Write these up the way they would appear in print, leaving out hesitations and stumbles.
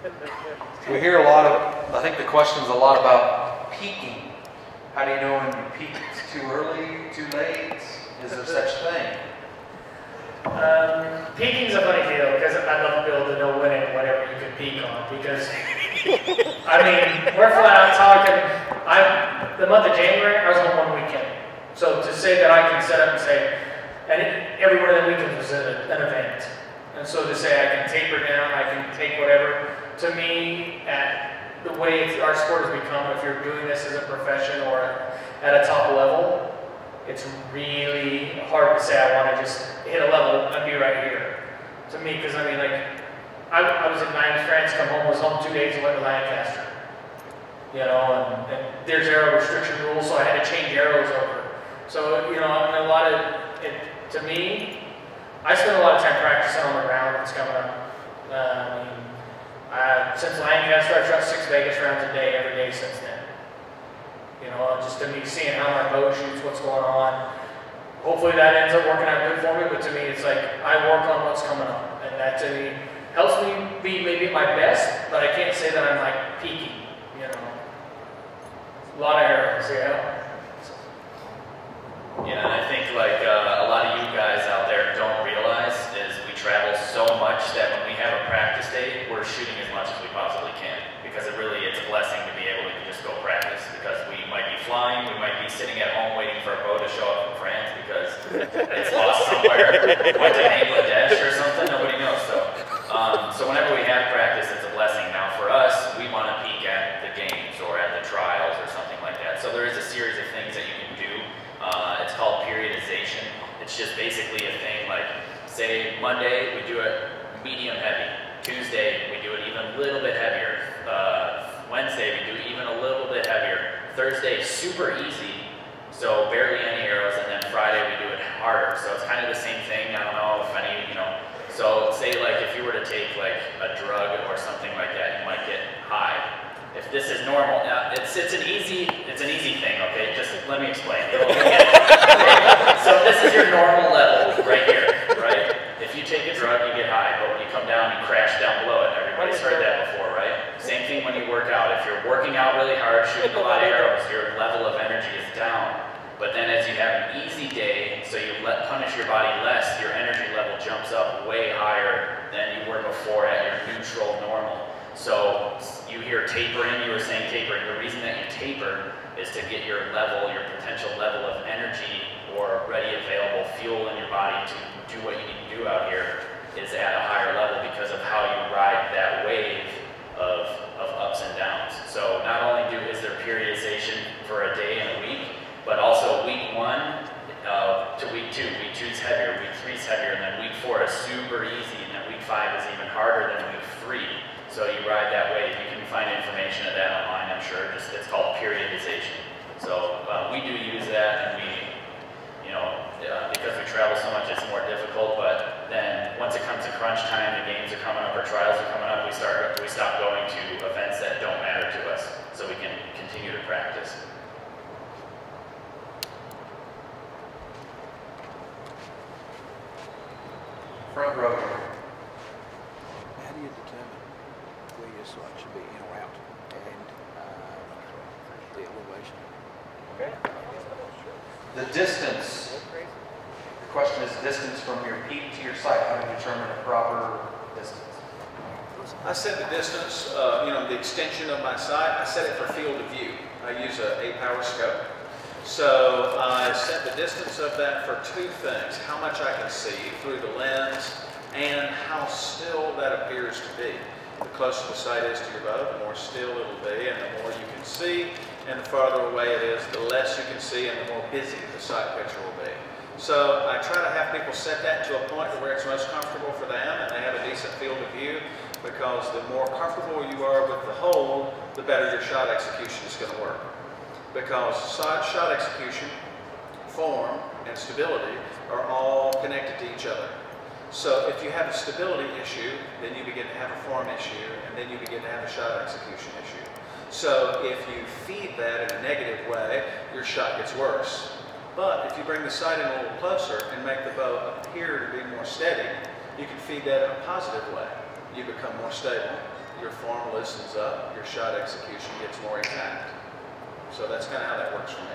We hear a lot of, I think the question's a lot about peaking. How do you know when you peak? Too early, too late? Is there such thing? Peaking's a funny deal because I'd love to be able to know when and whatever you can peak on, because I mean, we're flat out talking. The month of January, I was on one weekend. So to say that I can set up and say, and every one of the weekends was an event. And so to say I can taper down, I can take whatever, to me, at the way our sport has become, if you're doing this as a profession or at a top level, it's really hard to say I want to just hit a level and be right here. To me, because I mean, like, I was in France, come home, was home 2 days and went to Lancaster. You know, and there's arrow restriction rules, so I had to change arrows over. So, you know, a lot of it, to me, I spend a lot of time practicing on the round that's coming up. Since Lancaster, I've shot 6 Vegas rounds a day, every day since then. You know, just to me, seeing how my bow shoots, what's going on. Hopefully that ends up working out good for me, but to me, it's like, I work on what's coming up. And that, to me, helps me be maybe at my best, but I can't say that I'm like peaking, you know. A lot of arrows, yeah. Yeah, and I think like a lot of you guys out there don't realize is we travel so much that when we have a practice day, we're shooting as much as we possibly can, because it's a blessing to be able to just go practice, because we might be flying, we might be sitting at home waiting for a bow to show up from France because it's lost somewhere, went to Bangladesh or something, nobody knows. So whenever we have practice, it's a blessing. Now for us, we want to peak at the games or at the trials or something like that. So there is a series of things that you can do. It's called periodization. It's just basically a thing like, say Monday we do it medium heavy, Tuesday we do it even a little bit heavier, Wednesday we do it even a little bit heavier, Thursday super easy, so barely any arrows, and then Friday we do it harder. So it's kind of the same thing. I don't know if any, you know, so say like if you were to take like a drug or something like that, you might get high. If this is normal, it's an easy thing, okay? Just let me explain. So this is your normal level right here, right? If you take a drug, you get high, but when you come down, you crash down below it. Everybody's heard that before, right? Same thing when you work out. If you're working out really hard, shooting a lot of arrows, your level of energy is down. But then as you have an easy day, so you punish your body less, your energy level jumps up way higher than you were before at your neutral normal. So you hear tapering, you were saying tapering. The reason that you taper is to get your level, your potential level of energy or ready available fuel in your body to do what you need to do out here is at a higher level because of how you ride that wave of ups and downs. So not only is there periodization for a day and a week, but also week 1 to week 2. Week 2 is heavier, week 3 is heavier, and then week 4 is super easy, and then week 5 is even harder than week 3. So you ride that wave. You can find information of that online, I'm sure. It's called periodization. So we do use that, and we, you know, because we travel so much, it's more difficult. But then once it comes to crunch time, the games are coming up, or trials are coming up, we stop going to events that don't matter to us, so we can continue to practice. Front row. How do you determine where your sight should be in or out, and the elevation? The distance. The question is distance from your peak to your sight. How to determine a proper distance? I set the distance, you know, the extension of my sight. I set it for field of view. I use a 8-power scope. So I set the distance of that for 2 things: how much I can see through the lens and how still that appears to be. The closer the sight is to your bow, the more still it'll be, and the more you can see, and the farther away it is, the less you can see, and the more busy the sight picture will be. So I try to have people set that to a point where it's most comfortable for them and they have a decent field of view, because the more comfortable you are with the hold, the better your shot execution is going to work. Because shot execution, form, and stability are all connected to each other. So if you have a stability issue, then you begin to have a form issue, and then you begin to have a shot execution issue. So if you feed that in a negative way, your shot gets worse. But if you bring the sight in a little closer and make the bow appear to be more steady, you can feed that in a positive way. You become more stable, your form loosens up, your shot execution gets more exact. So that's kind of how that works for me.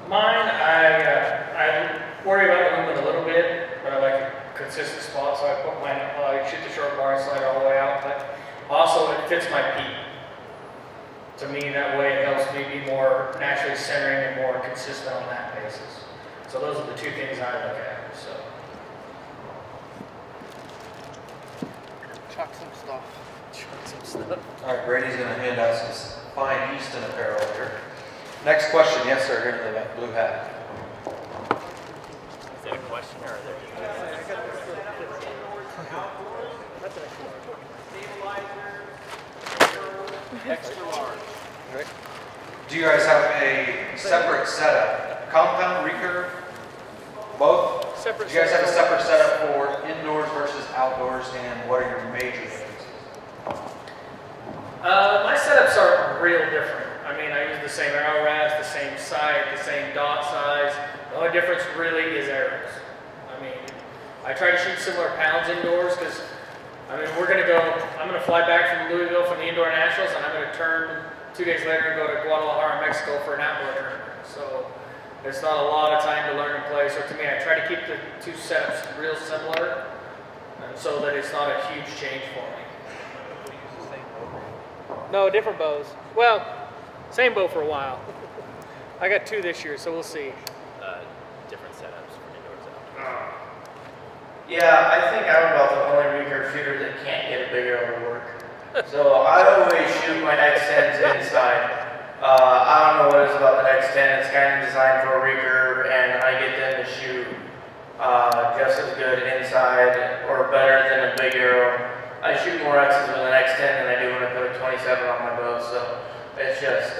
Mine, I worry about the movement a little bit, but I like a consistent spot, so I put mine, I shoot the short bar and slide all the way out, but also it fits my peak. To me, that way it helps me be more naturally centering and more consistent on that basis. So those are the two things I look at, so. Chuck some stuff. Chuck some stuff. All right, Brady's going to hand out some fine Easton apparel here. Next question, yes sir, here in the blue hat. Is that a question or is that Extra large. Right. Do you guys have a separate setup? Compound, recurve, both? Separate. Do you guys have a separate setup for indoors versus outdoors, and what are your major differences? My setups are real different. I mean, I use the same arrow rest, the same sight, the same dot size. The only difference really is arrows. I mean, I try to shoot similar pounds indoors because, I mean, I'm going to fly back from Louisville from the Indoor Nationals, and I'm going to turn 2 days later and go to Guadalajara, Mexico for an outdoor tournament. So there's not a lot of time to learn and play. So to me, I try to keep the two setups real similar, and so that it's not a huge change for me. No, different bows. Well, same bow for a while. I got 2 this year, so we'll see. different setups for indoors and outdoors? Yeah, I think I'm about the only recurve shooter that can't get a big arrow to work. So I always shoot my X10s inside. I don't know what it is about the X10. It's kind of designed for a recurve, and I get them to shoot just as good inside or better than a big arrow. I shoot more X's with an X10 than I do when I put a 27 on my bow. So it's just,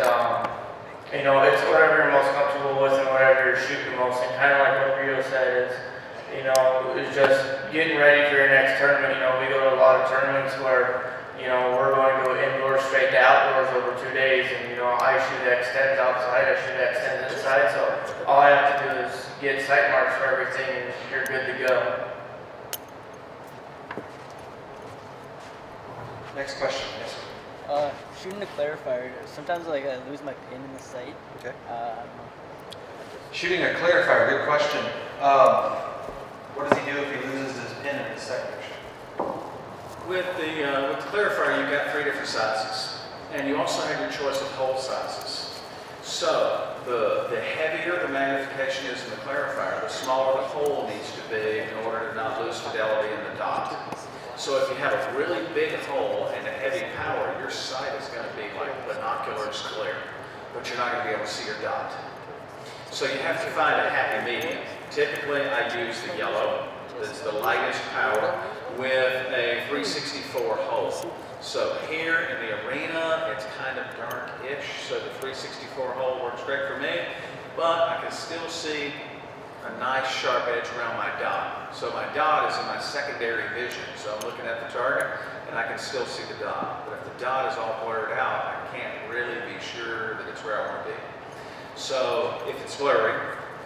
you know, it's whatever you're most comfortable with and whatever you're shooting the most. And kind of like what Rio said is, you know, it's just getting ready for your next tournament. You know, we go to a lot of tournaments where, you know, we're going to go indoors straight to outdoors over 2 days. And, you know, I shoot X10s outside, I shoot X10s inside. So all I have to do is get sight marks for everything and you're good to go. Next question, yes. Shooting a clarifier, sometimes like I lose my pin in the sight. Okay. I don't know. Shooting a clarifier, good question. What does he do if he loses his pin in his sight picture? With the clarifier, you've got 3 different sizes, and you also have your choice of hole sizes. So the heavier the magnification is in the clarifier, the smaller the hole needs to be in order to not lose fidelity in the dot. So if you have a really big hole and a heavy power, your sight is going to be like binoculars clear, but you're not going to be able to see your dot. So you have to find a happy medium. Typically, I use the yellow. That's the lightest power with a 364 hole. So here in the arena, it's kind of dark-ish, so the 364 hole works great for me, but I can still see a nice sharp edge around my dot. So my dot is in my secondary vision, so I'm looking at the target and I can still see the dot. But if the dot is all blurred out, I can't really be sure that it's where I want to be. So if it's blurry,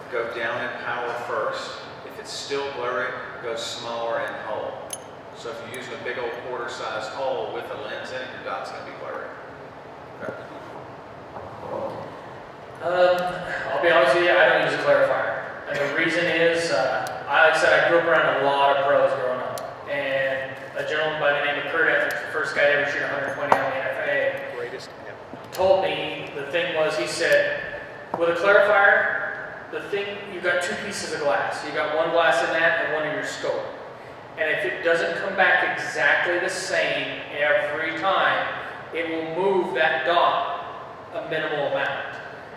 go down in power first. If it's still blurry, go smaller in hole. So if you're using a big old quarter-sized hole with a lens in it, your dot's going to be blurry. Okay. I'll be honest with you, I don't use a clarifier. And the reason is, like I said, I grew up around a lot of pros growing up. And a gentleman by the name of Kurt Ether's the first guy to ever shoot 120 on the NFA. Greatest. Told me, the thing was, he said, with a clarifier, the thing, you've got 2 pieces of glass. You got one glass in that and one in your scope. And if it doesn't come back exactly the same every time, it will move that dot a minimal amount.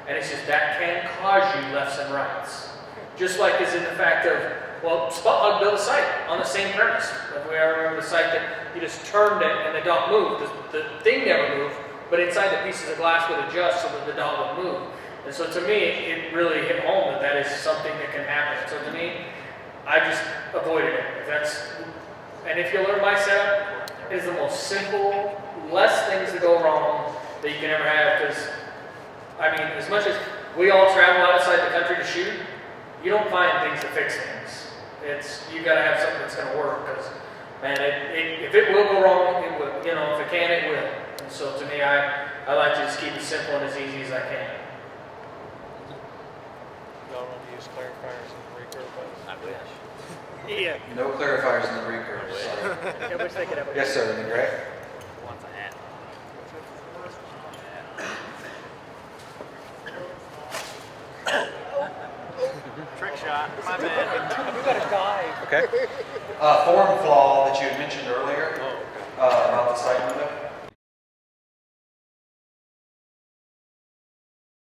And he says that can cause you lefts and rights. Just like is in the fact of, well, spot hog built a sight on the same premise. If we remember the sight that you just turned it and the dot moved. The thing never moved, but inside the pieces of glass would adjust so that the dot would move. And so to me, it really hit home that that is something that can happen. So to me, I just avoided it. And if you learn my setup, it is the most simple, less things to go wrong that you can ever have. Because, I mean, as much as we all travel outside the country to shoot, you don't find things to fix things. You got to have something that's going to work. Because man, if it will go wrong, it will. You know, if it can, it will. And so to me, I like to just keep it simple and as easy as I can. Y'all want to use clarifiers in the recurve? I wish. Yeah. No clarifiers in the recurve. I wish they could have. Yes, sir. That'd be great. Wants a hat. Trick shot. My bad. You got a dive. Okay. Form flaw that you had mentioned earlier about the side window.